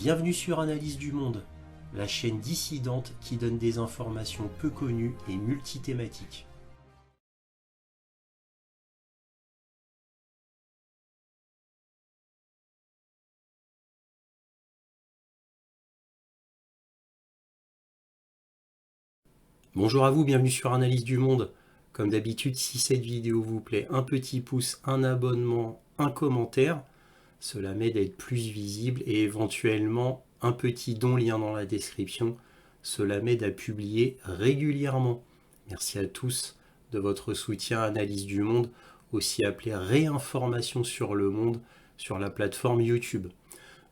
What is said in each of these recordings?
Bienvenue sur Analyse du Monde, la chaîne dissidente qui donne des informations peu connues et multithématiques. Bonjour à vous, bienvenue sur Analyse du Monde. Comme d'habitude, si cette vidéo vous plaît, un petit pouce, un abonnement, un commentaire. Cela m'aide à être plus visible et éventuellement un petit don, lien dans la description. Cela m'aide à publier régulièrement. Merci à tous de votre soutien à Analyse du Monde, aussi appelé Réinformation sur le monde, sur la plateforme YouTube.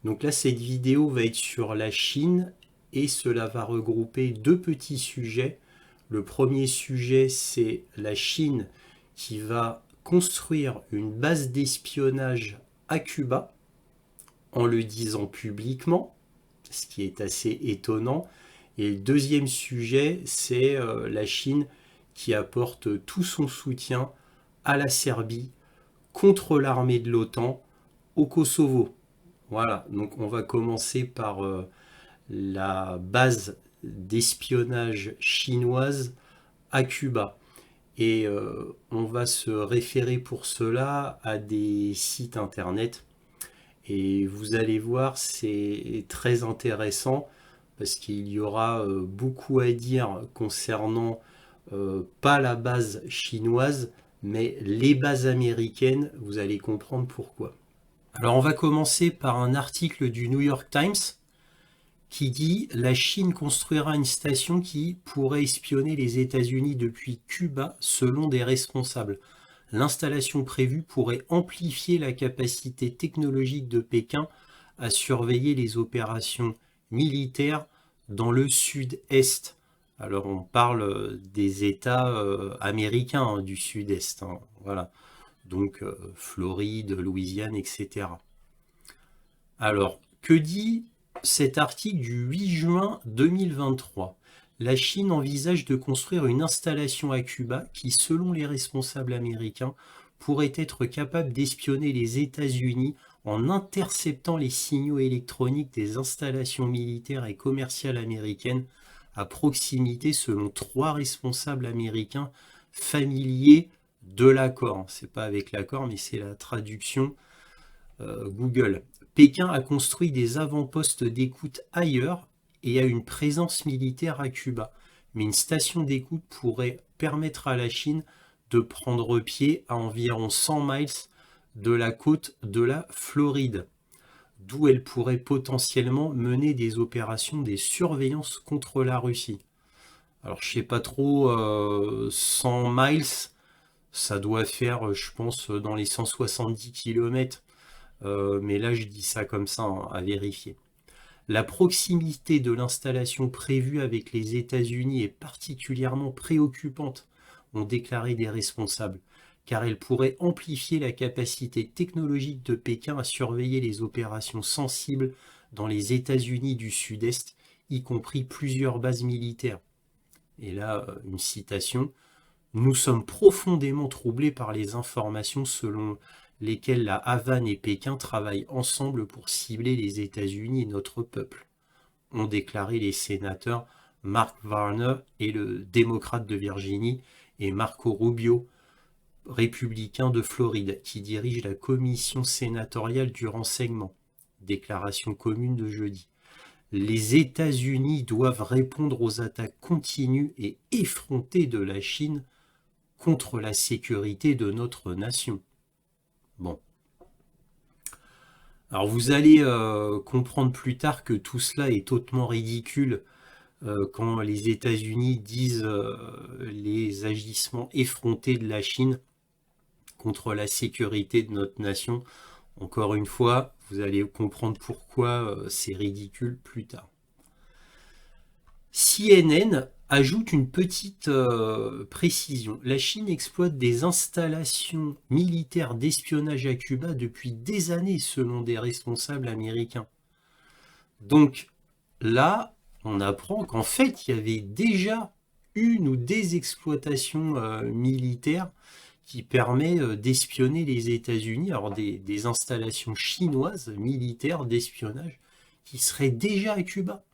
Donc là, cette vidéo va être sur la Chine et cela va regrouper deux petits sujets. Le premier sujet, c'est la Chine qui va construire une base d'espionnage à Cuba en le disant publiquement, ce qui est assez étonnant. Et le deuxième sujet, c'est la Chine qui apporte tout son soutien à la Serbie contre l'armée de l'OTAN au Kosovo. Voilà, donc on va commencer par la base d'espionnage chinoise à Cuba. Et on va se référer pour cela à des sites internet. Et vous allez voir, c'est très intéressant parce qu'il y aura beaucoup à dire concernant pas la base chinoise, mais les bases américaines. Vous allez comprendre pourquoi. Alors on va commencer par un article du New York Times qui dit « La Chine construira une station qui pourrait espionner les États-Unis depuis Cuba selon des responsables. L'installation prévue pourrait amplifier la capacité technologique de Pékin à surveiller les opérations militaires dans le sud-est. » Alors on parle des États américains hein, du sud-est. Hein, voilà. Donc Floride, Louisiane, etc. Alors, que dit cet article du 8 juin 2023 ? La Chine envisage de construire une installation à Cuba qui, selon les responsables américains, pourrait être capable d'espionner les États-Unis en interceptant les signaux électroniques des installations militaires et commerciales américaines à proximité, selon 3 responsables américains familiers de l'accord. C'est pas avec l'accord, mais c'est la traduction Google. Pékin a construit des avant-postes d'écoute ailleurs et a une présence militaire à Cuba. Mais une station d'écoute pourrait permettre à la Chine de prendre pied à environ 100 miles de la côte de la Floride, d'où elle pourrait potentiellement mener des opérations de surveillance contre la Russie. Alors je sais pas trop, 100 miles, ça doit faire, je pense, dans les 170 km. Mais là, je dis ça comme ça, hein, à vérifier. La proximité de l'installation prévue avec les États-Unis est particulièrement préoccupante, ont déclaré des responsables, car elle pourrait amplifier la capacité technologique de Pékin à surveiller les opérations sensibles dans les États-Unis du Sud-Est, y compris plusieurs bases militaires. Et là, une citation. « Nous sommes profondément troublés par les informations selon lesquelles la Havane et Pékin travaillent ensemble pour cibler les États-Unis et notre peuple », ont déclaré les sénateurs Mark Warner et le démocrate de Virginie et Marco Rubio, républicain de Floride, qui dirige la commission sénatoriale du renseignement. Déclaration commune de jeudi. Les États-Unis doivent répondre aux attaques continues et effrontées de la Chine contre la sécurité de notre nation. Bon. Alors vous allez comprendre plus tard que tout cela est hautement ridicule quand les États-Unis disent les agissements effrontés de la Chine contre la sécurité de notre nation. Encore une fois, vous allez comprendre pourquoi c'est ridicule plus tard. CNN ajoute une petite précision. La Chine exploite des installations militaires d'espionnage à Cuba depuis des années, selon des responsables américains. Donc là, on apprend qu'en fait, il y avait déjà une ou des exploitations militaires qui permettent d'espionner les États-Unis. Alors des installations chinoises militaires d'espionnage qui seraient déjà à Cuba.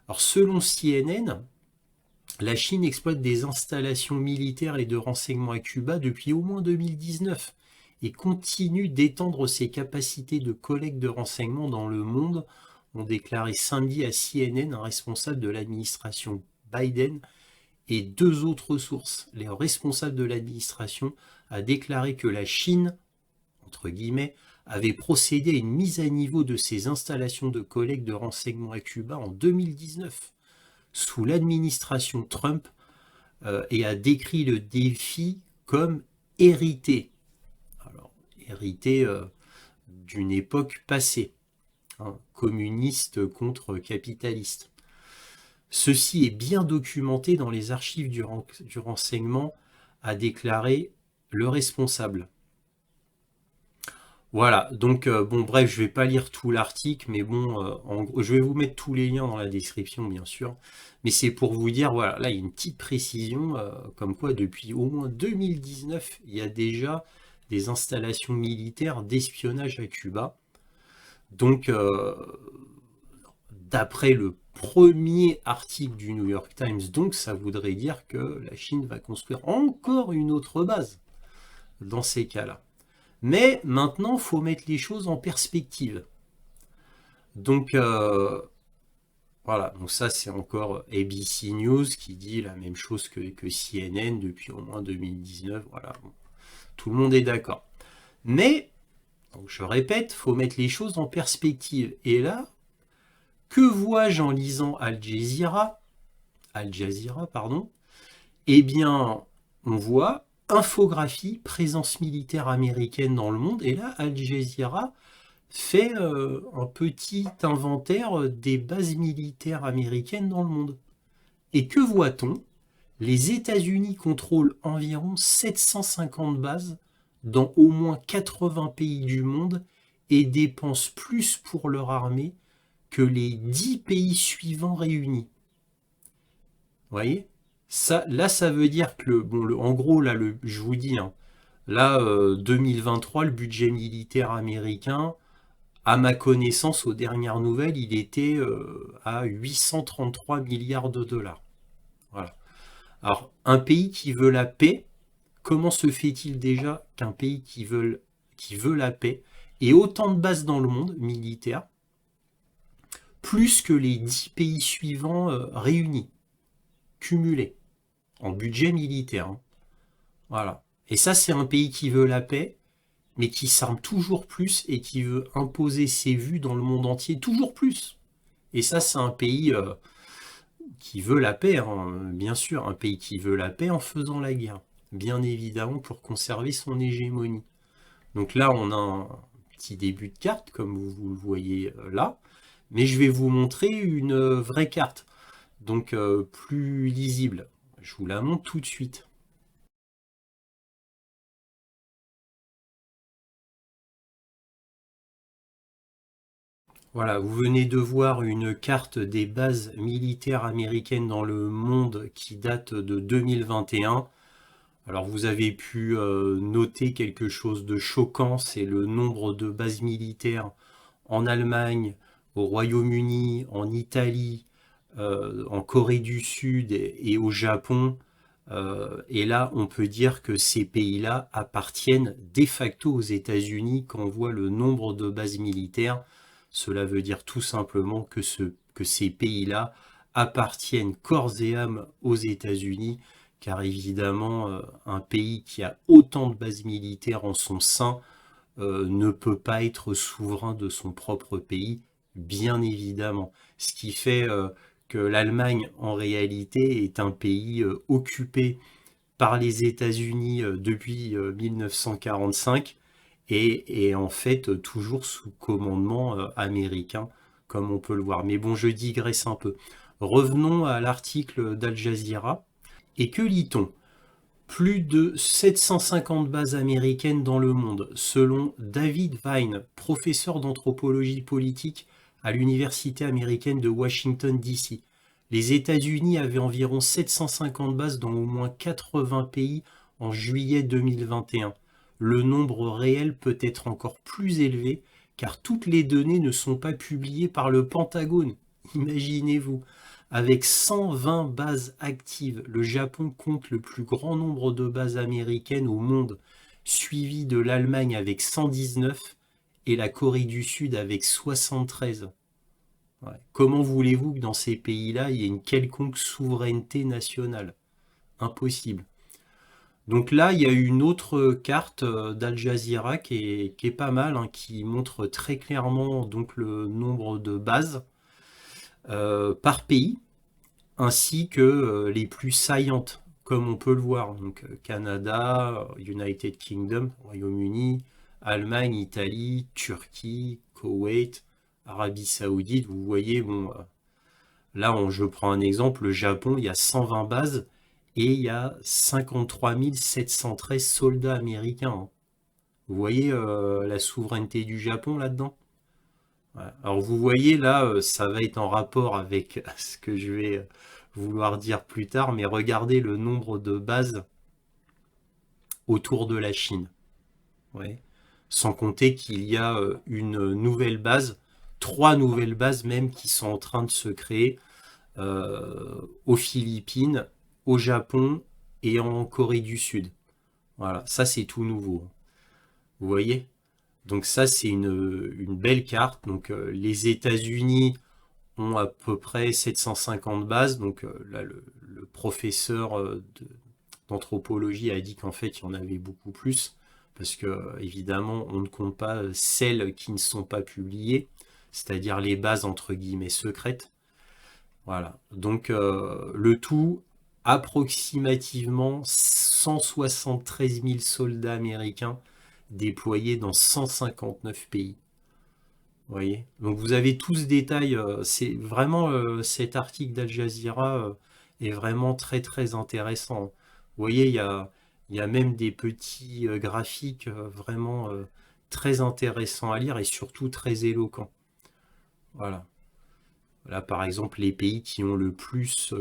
Alors selon CNN, la Chine exploite des installations militaires et de renseignement à Cuba depuis au moins 2019 et continue d'étendre ses capacités de collecte de renseignements dans le monde, ont déclaré samedi à CNN un responsable de l'administration Biden et 2 autres sources. Les responsables de l'administration a déclaré que la Chine, entre guillemets, avait procédé à une mise à niveau de ses installations de collecte de renseignements à Cuba en 2019, sous l'administration Trump, et a décrit le défi comme hérité. Alors, hérité d'une époque passée, hein, communiste contre capitaliste. Ceci est bien documenté dans les archives du renseignement, a déclaré le responsable. Voilà, donc bon bref, je vais pas lire tout l'article, mais bon, en gros, je vais vous mettre tous les liens dans la description, bien sûr. Mais c'est pour vous dire, voilà, là il y a une petite précision, comme quoi depuis au moins 2019, il y a déjà des installations militaires d'espionnage à Cuba. Donc, d'après le premier article du New York Times, donc ça voudrait dire que la Chine va construire encore une autre base dans ces cas-là. Mais maintenant, il faut mettre les choses en perspective. Donc, voilà, donc ça c'est encore ABC News qui dit la même chose que CNN depuis au moins 2019. Voilà, bon, tout le monde est d'accord. Mais, donc je répète, il faut mettre les choses en perspective. Et là, que vois-je en lisant Al Jazeera, pardon? Eh bien, on voit infographie, présence militaire américaine dans le monde. Et là, Al Jazeera fait un petit inventaire des bases militaires américaines dans le monde. Et que voit-on? Les États-Unis contrôlent environ 750 bases dans au moins 80 pays du monde et dépensent plus pour leur armée que les 10 pays suivants réunis. Vous voyez? Ça, là, ça veut dire que, en gros, là, je vous dis, hein, là, 2023, le budget militaire américain, à ma connaissance, aux dernières nouvelles, il était à 833 milliards de dollars. Voilà. Alors, un pays qui veut la paix, comment se fait-il déjà qu'un pays qui veut la paix ait autant de bases dans le monde militaire, plus que les 10 pays suivants réunis, cumulés, en budget militaire, hein. Voilà. Et ça, c'est un pays qui veut la paix, mais qui s'arme toujours plus et qui veut imposer ses vues dans le monde entier toujours plus. Et ça, c'est un pays qui veut la paix, hein, bien sûr, un pays qui veut la paix en faisant la guerre, bien évidemment, pour conserver son hégémonie. Donc là, on a un petit début de carte, comme vous le voyez là, mais je vais vous montrer une vraie carte, donc plus lisible. Je vous la montre tout de suite. Voilà, vous venez de voir une carte des bases militaires américaines dans le monde qui date de 2021. Alors vous avez pu noter quelque chose de choquant, c'est le nombre de bases militaires en Allemagne, au Royaume-Uni, en Italie, en Corée du Sud et au Japon. Et là, on peut dire que ces pays-là appartiennent de facto aux États-Unis quand on voit le nombre de bases militaires. Cela veut dire tout simplement que ces pays-là appartiennent corps et âme aux États-Unis, car évidemment, un pays qui a autant de bases militaires en son sein ne peut pas être souverain de son propre pays, bien évidemment. Ce qui fait que l'Allemagne, en réalité, est un pays occupé par les États-Unis depuis 1945 et en fait toujours sous commandement américain, comme on peut le voir. Mais bon, je digresse un peu. Revenons à l'article d'Al Jazeera. Et que lit-on? Plus de 750 bases américaines dans le monde, selon David Vine, professeur d'anthropologie politique à l'Université américaine de Washington, D.C. Les États-Unis avaient environ 750 bases dans au moins 80 pays en juillet 2021. Le nombre réel peut être encore plus élevé car toutes les données ne sont pas publiées par le Pentagone. Imaginez-vous, avec 120 bases actives, le Japon compte le plus grand nombre de bases américaines au monde, suivi de l'Allemagne avec 119 et la Corée du Sud avec 73. Ouais. Comment voulez-vous que dans ces pays-là, il y ait une quelconque souveraineté nationale? Impossible. Donc là, il y a une autre carte d'Al Jazeera qui est pas mal, hein, qui montre très clairement donc, le nombre de bases par pays, ainsi que les plus saillantes, comme on peut le voir. Donc Canada, United Kingdom, Royaume-Uni, Allemagne, Italie, Turquie, Koweït, Arabie Saoudite. Vous voyez, bon, là, je prends un exemple, le Japon, il y a 120 bases et il y a 53 713 soldats américains, hein. Vous voyez la souveraineté du Japon là-dedans? Ouais. Alors vous voyez là, ça va être en rapport avec ce que je vais vouloir dire plus tard, mais regardez le nombre de bases autour de la Chine. Ouais. Sans compter qu'il y a une nouvelle base, 3 nouvelles bases même qui sont en train de se créer aux Philippines, au Japon et en Corée du Sud. Voilà, ça c'est tout nouveau. Vous voyez? Donc ça c'est une belle carte. Donc les États-Unis ont à peu près 750 bases. Donc là le professeur d'anthropologie a dit qu'en fait il y en avait beaucoup plus. Parce que évidemment on ne compte pas celles qui ne sont pas publiées, c'est-à-dire les bases entre guillemets secrètes. Voilà. Donc le tout, approximativement 173 000 soldats américains déployés dans 159 pays. Vous voyez? Donc vous avez tout ce détail. C'est vraiment cet article d'Al Jazeera est vraiment très très intéressant. Vous voyez, il y a même des petits graphiques vraiment très intéressants à lire et surtout très éloquents. Voilà. Là, par exemple, les pays qui ont le plus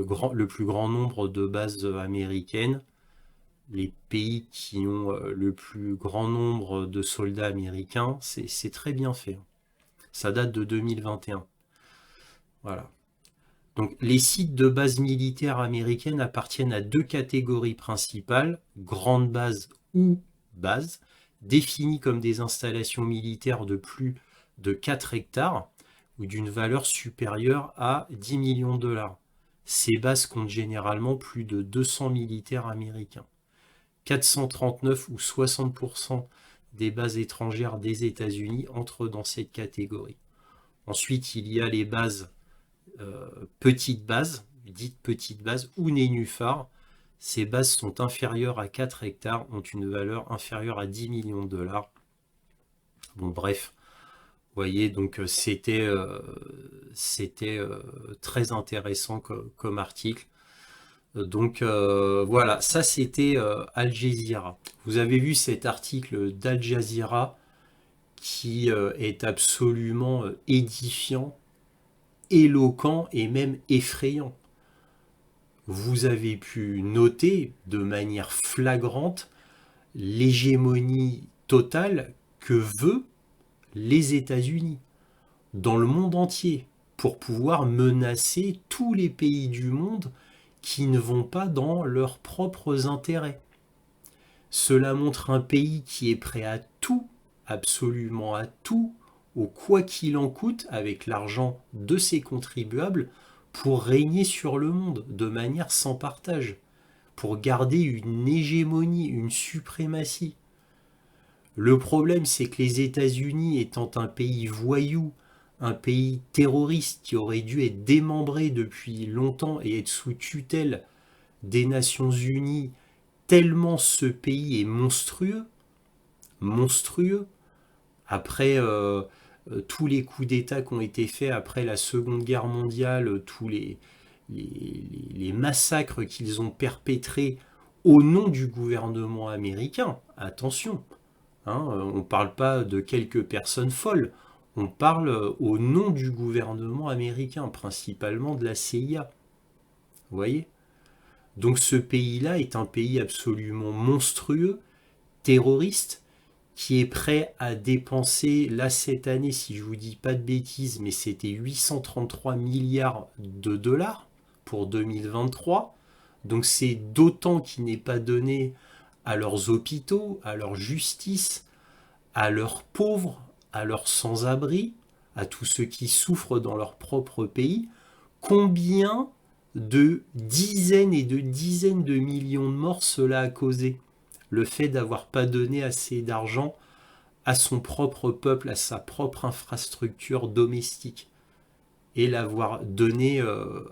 grand nombre de bases américaines, les pays qui ont le plus grand nombre de soldats américains, c'est très bien fait. Ça date de 2021. Voilà. Donc, les sites de bases militaires américaines appartiennent à 2 catégories principales, grandes bases ou bases, définies comme des installations militaires de plus de 4 hectares ou d'une valeur supérieure à 10 millions de dollars. Ces bases comptent généralement plus de 200 militaires américains. 439 ou 60% des bases étrangères des États-Unis entrent dans cette catégorie. Ensuite, il y a les bases petites bases, dites petites bases, ou nénuphars. Ces bases sont inférieures à 4 hectares, ont une valeur inférieure à 10 millions de dollars. Bon, bref. Vous voyez, donc c'était très intéressant comme article. Donc voilà, ça c'était Al Jazeera. Vous avez vu cet article d'Al Jazeera qui est absolument édifiant, éloquent et même effrayant. Vous avez pu noter de manière flagrante l'hégémonie totale que veut les États-Unis dans le monde entier pour pouvoir menacer tous les pays du monde qui ne vont pas dans leurs propres intérêts. Cela montre un pays qui est prêt à tout, absolument à tout, au quoi qu'il en coûte, avec l'argent de ses contribuables, pour régner sur le monde de manière sans partage, pour garder une hégémonie, une suprématie. Le problème, c'est que les États-Unis, étant un pays voyou, un pays terroriste qui aurait dû être démembré depuis longtemps et être sous tutelle des Nations Unies, tellement ce pays est monstrueux, après tous les coups d'État qui ont été faits après la Seconde Guerre mondiale, tous les massacres qu'ils ont perpétrés au nom du gouvernement américain. Attention, hein, on ne parle pas de quelques personnes folles, on parle au nom du gouvernement américain, principalement de la CIA. Vous voyez? Donc ce pays-là est un pays absolument monstrueux, terroriste, qui est prêt à dépenser, là cette année, si je vous dis pas de bêtises, mais c'était 833 milliards de dollars pour 2023. Donc c'est d'autant qui n'est pas donné à leurs hôpitaux, à leur justice, à leurs pauvres, à leurs sans-abri, à tous ceux qui souffrent dans leur propre pays. Combien de dizaines et de dizaines de millions de morts cela a causé? Le fait d'avoir pas donné assez d'argent à son propre peuple, à sa propre infrastructure domestique, et l'avoir donné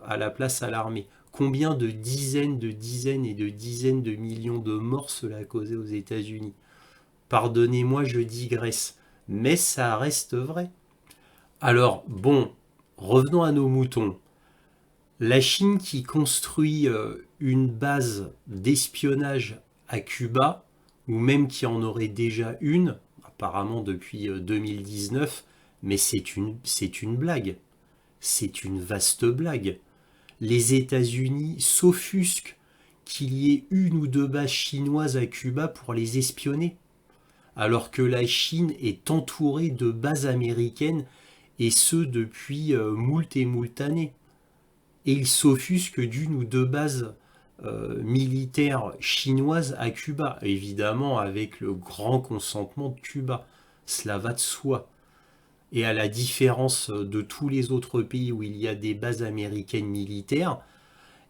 à la place à l'armée. Combien de dizaines et de dizaines de millions de morts cela a causé aux États-Unis? Pardonnez-moi, je digresse, mais ça reste vrai. Alors, bon, revenons à nos moutons. La Chine qui construit une base d'espionnage à Cuba, ou même qui en aurait déjà une, apparemment depuis 2019, mais c'est une blague. C'est une vaste blague. Les États-Unis s'offusquent qu'il y ait une ou deux bases chinoises à Cuba pour les espionner, alors que la Chine est entourée de bases américaines, et ce depuis moult et moult années. Et ils s'offusquent d'une ou deux bases militaires chinoises à Cuba, évidemment avec le grand consentement de Cuba. Cela va de soi. Et à la différence de tous les autres pays où il y a des bases américaines militaires,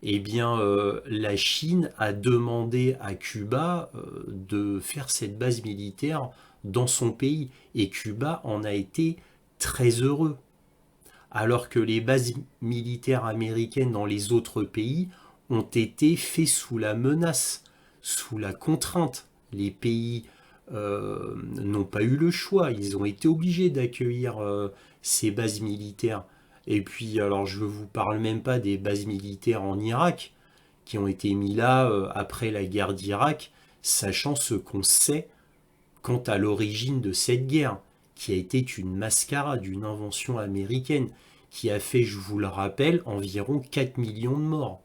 eh bien, la Chine a demandé à Cuba de faire cette base militaire dans son pays. Et Cuba en a été très heureux. Alors que les bases militaires américaines dans les autres pays ont été faites sous la menace, sous la contrainte. Les pays n'ont pas eu le choix, ils ont été obligés d'accueillir ces bases militaires. Et puis, alors je ne vous parle même pas des bases militaires en Irak, qui ont été mis là après la guerre d'Irak, sachant ce qu'on sait quant à l'origine de cette guerre, qui a été une mascarade, une invention américaine, qui a fait, je vous le rappelle, environ 4 millions de morts.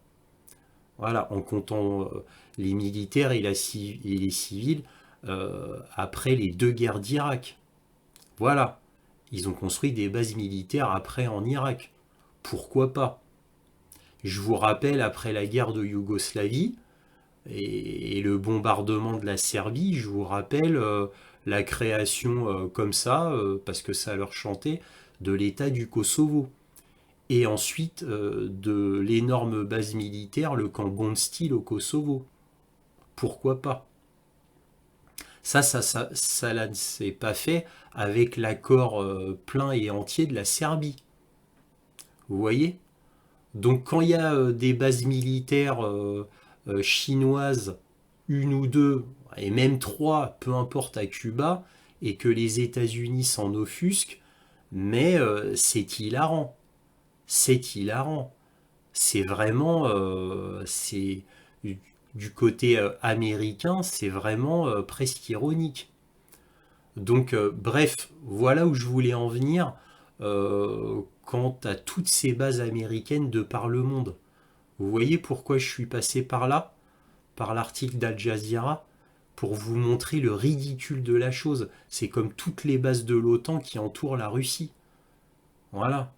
Voilà, en comptant les militaires et les civils après les deux guerres d'Irak. Voilà, ils ont construit des bases militaires après en Irak. Pourquoi pas? Je vous rappelle, après la guerre de Yougoslavie et le bombardement de la Serbie, je vous rappelle la création comme ça, parce que ça leur chantait, de l'État du Kosovo. Et ensuite de l'énorme base militaire, le camp Bondsteel au Kosovo. Pourquoi pas? Ça ne s'est pas fait avec l'accord plein et entier de la Serbie. Vous voyez? Donc quand il y a des bases militaires chinoises, une ou deux, et même trois, peu importe à Cuba, et que les États-Unis s'en offusquent, mais c'est hilarant. C'est hilarant. C'est vraiment, c'est du côté américain, c'est vraiment presque ironique. Donc, bref, voilà où je voulais en venir quant à toutes ces bases américaines de par le monde. Vous voyez pourquoi je suis passé par là, par l'article d'Al Jazeera, pour vous montrer le ridicule de la chose. C'est comme toutes les bases de l'OTAN qui entourent la Russie. Voilà.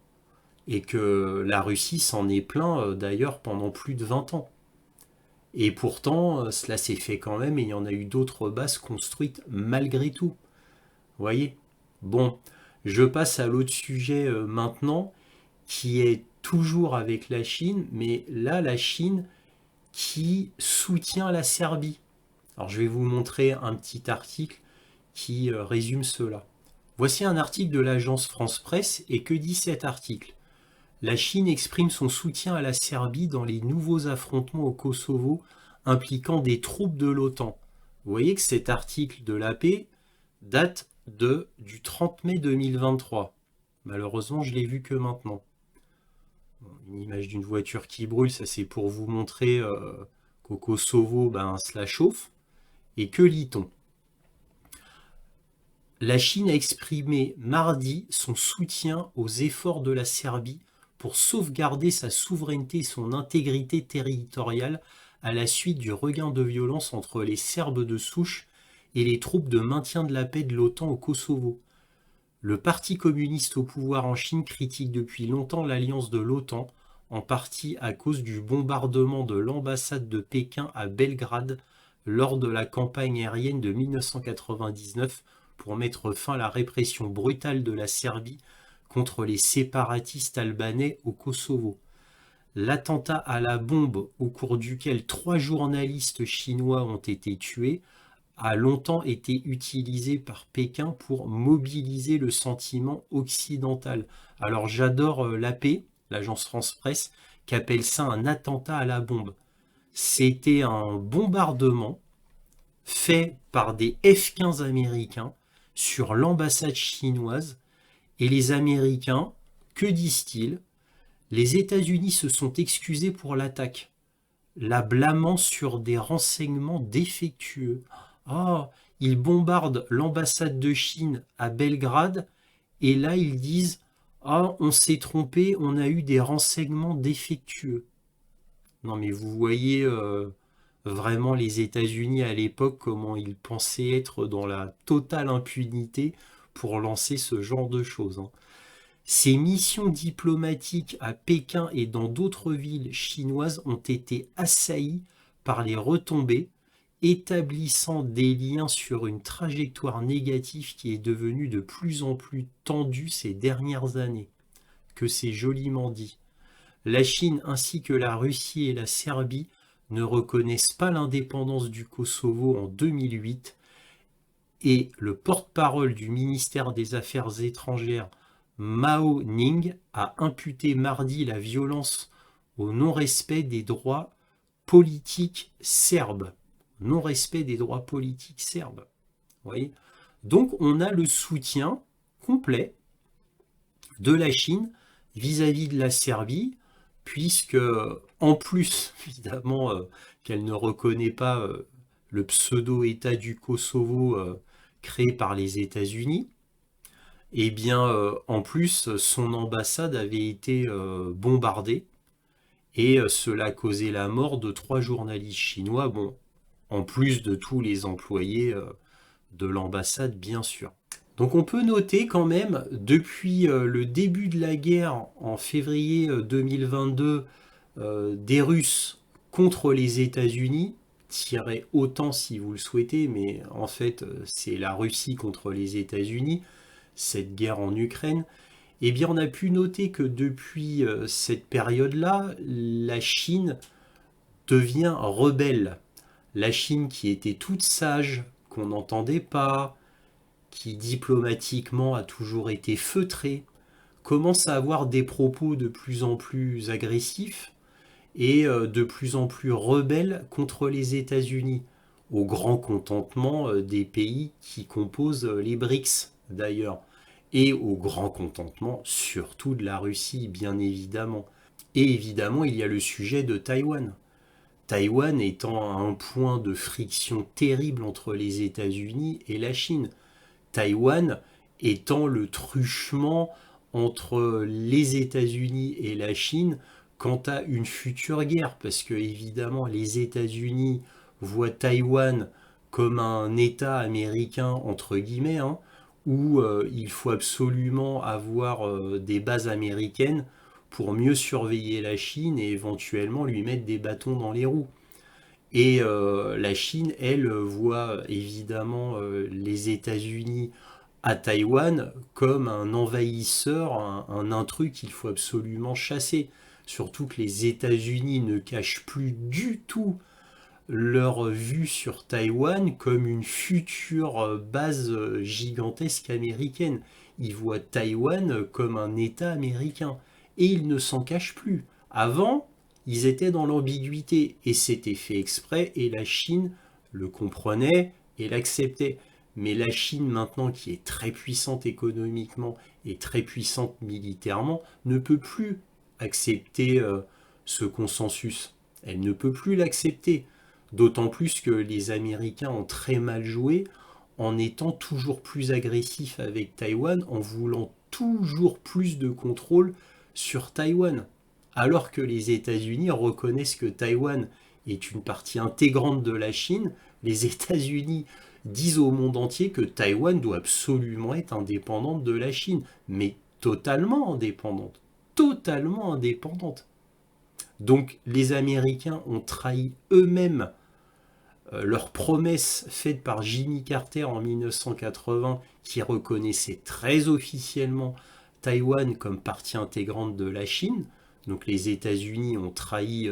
Et que la Russie s'en est plaint d'ailleurs pendant plus de 20 ans. Et pourtant, cela s'est fait quand même et il y en a eu d'autres bases construites malgré tout. Vous voyez? Bon, je passe à l'autre sujet maintenant, qui est toujours avec la Chine, mais là, la Chine qui soutient la Serbie. Alors, je vais vous montrer un petit article qui résume cela. Voici un article de l'agence France Presse, et que dit cet article? La Chine exprime son soutien à la Serbie dans les nouveaux affrontements au Kosovo impliquant des troupes de l'OTAN. Vous voyez que cet article de l'AP date du 30 mai 2023. Malheureusement, je l'ai vu que maintenant. Une image d'une voiture qui brûle, ça c'est pour vous montrer qu'au Kosovo, cela chauffe. Et que lit-on? La Chine a exprimé mardi son soutien aux efforts de la Serbie pour sauvegarder sa souveraineté et son intégrité territoriale à la suite du regain de violence entre les Serbes de souche et les troupes de maintien de la paix de l'OTAN au Kosovo. Le Parti communiste au pouvoir en Chine critique depuis longtemps l'alliance de l'OTAN, en partie à cause du bombardement de l'ambassade de Pékin à Belgrade lors de la campagne aérienne de 1999 pour mettre fin à la répression brutale de la Serbie contre les séparatistes albanais au Kosovo. L'attentat à la bombe, au cours duquel 3 journalistes chinois ont été tués, a longtemps été utilisé par Pékin pour mobiliser le sentiment occidental. Alors j'adore l'AP, l'agence France-Presse, qui appelle ça un attentat à la bombe. C'était un bombardement fait par des F-15 américains sur l'ambassade chinoise, et les Américains, que disent-ils? Les États-Unis se sont excusés pour l'attaque, la blâmant sur des renseignements défectueux. Ah, ils bombardent l'ambassade de Chine à Belgrade et là ils disent ah, on s'est trompé, on a eu des renseignements défectueux. Non mais vous voyez vraiment les États-Unis à l'époque comment ils pensaient être dans la totale impunité pour lancer ce genre de choses, hein. Ces missions diplomatiques à Pékin et dans d'autres villes chinoises ont été assaillies par les retombées, établissant des liens sur une trajectoire négative qui est devenue de plus en plus tendue ces dernières années. Que c'est joliment dit. La Chine ainsi que la Russie et la Serbie ne reconnaissent pas l'indépendance du Kosovo en 2008 et le porte-parole du ministère des Affaires étrangères Mao Ning a imputé mardi la violence au non-respect des droits politiques serbes. Non-respect des droits politiques serbes. Vous voyez ? Donc on a le soutien complet de la Chine vis-à-vis de la Serbie, puisque en plus, évidemment, qu'elle ne reconnaît pas le pseudo-État du Kosovo créé par les États-Unis, et bien en plus son ambassade avait été bombardée et cela a causé la mort de 3 journalistes chinois, bon, en plus de tous les employés de l'ambassade bien sûr. Donc on peut noter quand même, depuis le début de la guerre en février 2022 des Russes contre les États-Unis, tirez autant si vous le souhaitez, mais en fait c'est la Russie contre les États-Unis, cette guerre en Ukraine, eh bien on a pu noter que depuis cette période-là, la Chine devient rebelle. La Chine qui était toute sage, qu'on n'entendait pas, qui diplomatiquement a toujours été feutrée, commence à avoir des propos de plus en plus agressifs et de plus en plus rebelles contre les États-Unis, au grand contentement des pays qui composent les BRICS d'ailleurs, et au grand contentement surtout de la Russie bien évidemment. Et évidemment il y a le sujet de Taïwan. Taïwan étant un point de friction terrible entre les États-Unis et la Chine. Taïwan étant le truchement entre les États-Unis et la Chine quant à une future guerre, parce que évidemment les États-Unis voient Taïwan comme un État américain entre guillemets, hein, où il faut absolument avoir des bases américaines pour mieux surveiller la Chine et éventuellement lui mettre des bâtons dans les roues. Et la Chine, elle, voit évidemment les États-Unis à Taïwan comme un envahisseur, un intrus qu'il faut absolument chasser. Surtout que les États-Unis ne cachent plus du tout leur vue sur Taïwan comme une future base gigantesque américaine. Ils voient Taïwan comme un État américain. Et ils ne s'en cachent plus. Avant, ils étaient dans l'ambiguïté et c'était fait exprès et la Chine le comprenait et l'acceptait. Mais la Chine maintenant qui est très puissante économiquement et très puissante militairement ne peut plus accepter ce consensus. Elle ne peut plus l'accepter. D'autant plus que les Américains ont très mal joué en étant toujours plus agressifs avec Taïwan, en voulant toujours plus de contrôle sur Taïwan. Alors que les États-Unis reconnaissent que Taïwan est une partie intégrante de la Chine, les États-Unis disent au monde entier que Taïwan doit absolument être indépendante de la Chine, mais totalement indépendante. Totalement indépendante. Donc les Américains ont trahi eux-mêmes leur promesse faite par Jimmy Carter en 1980, qui reconnaissait très officiellement Taïwan comme partie intégrante de la Chine. Donc les États-Unis ont trahi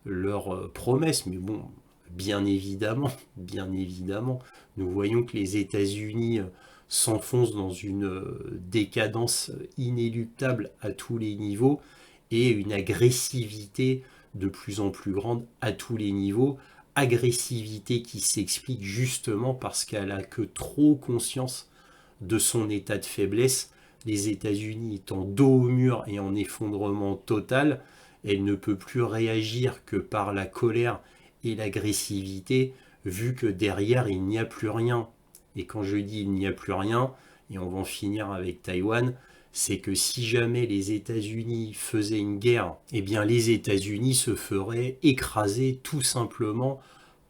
leur promesse, mais bon, bien évidemment, nous voyons que les États-Unis s'enfoncent dans une décadence inéluctable à tous les niveaux et une agressivité de plus en plus grande à tous les niveaux, agressivité qui s'explique justement parce qu'elle a que trop conscience de son état de faiblesse. Les États-Unis étant dos au mur et en effondrement total, elle ne peut plus réagir que par la colère et l'agressivité, vu que derrière il n'y a plus rien. Et quand je dis il n'y a plus rien, et on va en finir avec Taïwan, c'est que si jamais les États-Unis faisaient une guerre, eh bien les États-Unis se feraient écraser tout simplement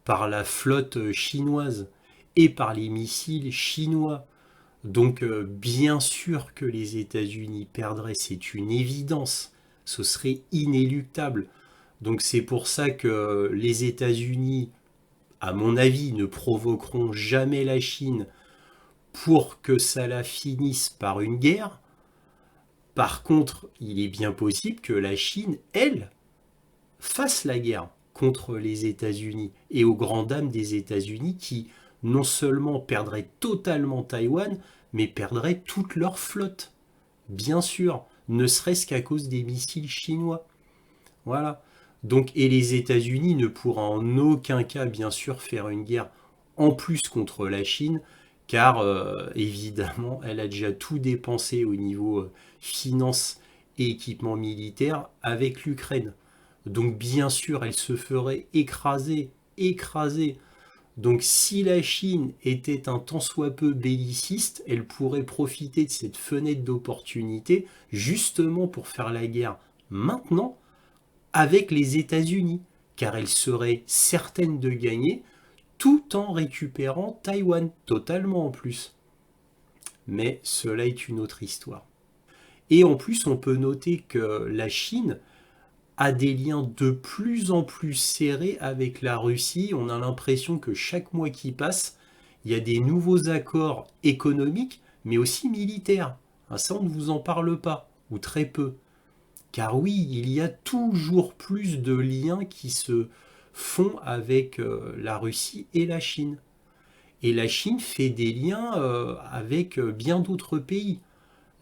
par la flotte chinoise et par les missiles chinois. Donc bien sûr que les États-Unis perdraient, c'est une évidence, ce serait inéluctable. Donc c'est pour ça que les États-Unis, à mon avis, ne provoqueront jamais la Chine pour que ça la finisse par une guerre. Par contre, il est bien possible que la Chine, elle, fasse la guerre contre les États-Unis et aux grandes dames des États-Unis qui non seulement perdraient totalement Taïwan, mais perdraient toute leur flotte. Bien sûr, ne serait-ce qu'à cause des missiles chinois. Voilà. Donc, et les États-Unis ne pourront en aucun cas, bien sûr, faire une guerre en plus contre la Chine, car évidemment, elle a déjà tout dépensé au niveau finance et équipement militaire avec l'Ukraine. Donc, bien sûr, elle se ferait écraser, écraser. Donc, si la Chine était un tant soit peu belliciste, elle pourrait profiter de cette fenêtre d'opportunité justement pour faire la guerre maintenant avec les États-Unis, car elle serait certaine de gagner tout en récupérant Taïwan, totalement en plus. Mais cela est une autre histoire. Et en plus, on peut noter que la Chine a des liens de plus en plus serrés avec la Russie. On a l'impression que chaque mois qui passe, il y a des nouveaux accords économiques, mais aussi militaires. Ça, on ne vous en parle pas, ou très peu. Car oui, il y a toujours plus de liens qui se font avec la Russie et la Chine. Et la Chine fait des liens avec bien d'autres pays.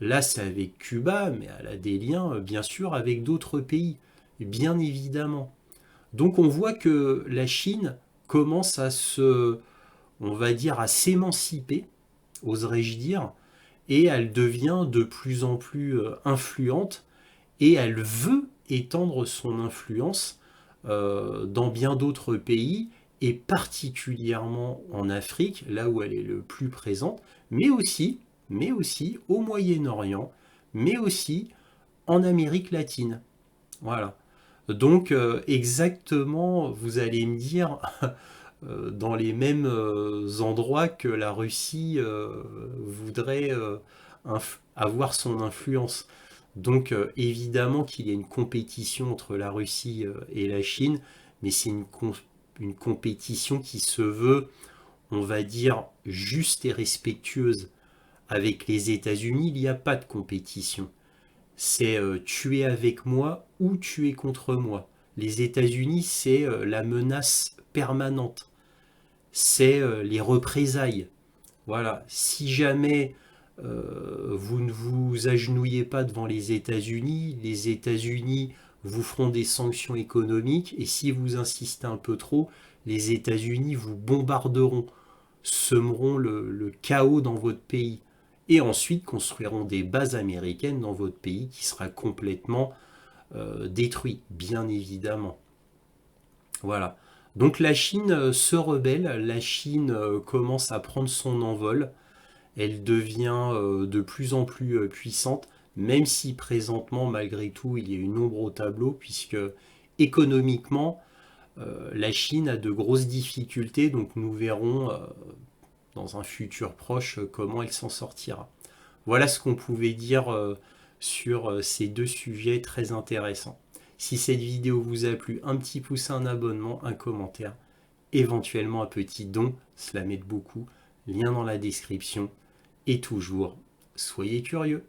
Là, c'est avec Cuba, mais elle a des liens, bien sûr, avec d'autres pays, bien évidemment. Donc on voit que la Chine commence à se, on va dire, à s'émanciper, oserais-je dire, et elle devient de plus en plus influente et elle veut étendre son influence dans bien d'autres pays et particulièrement en Afrique, là où elle est le plus présente, mais aussi au Moyen-Orient, mais aussi en Amérique latine. Voilà. Donc exactement, vous allez me dire, dans les mêmes endroits que la Russie voudrait avoir son influence. Donc évidemment qu'il y a une compétition entre la Russie et la Chine, mais c'est une compétition qui se veut, on va dire, juste et respectueuse. Avec les États-Unis, il n'y a pas de compétition. C'est tu es avec moi ou tu es contre moi. Les États-Unis, c'est la menace permanente. C'est les représailles. Voilà. Si jamais vous ne vous agenouillez pas devant les États-Unis vous feront des sanctions économiques et si vous insistez un peu trop, les États-Unis vous bombarderont, semeront le chaos dans votre pays et ensuite construiront des bases américaines dans votre pays qui sera complètement détruit, bien évidemment. Voilà. Donc la Chine se rebelle, la Chine commence à prendre son envol, elle devient de plus en plus puissante, même si présentement, malgré tout, il y a une ombre au tableau, puisque économiquement, la Chine a de grosses difficultés, donc nous verrons dans un futur proche comment elle s'en sortira. Voilà ce qu'on pouvait dire sur ces deux sujets très intéressants. Si cette vidéo vous a plu, un petit pouce, un abonnement, un commentaire, éventuellement un petit don, cela m'aide beaucoup. Lien dans la description. Et toujours, soyez curieux.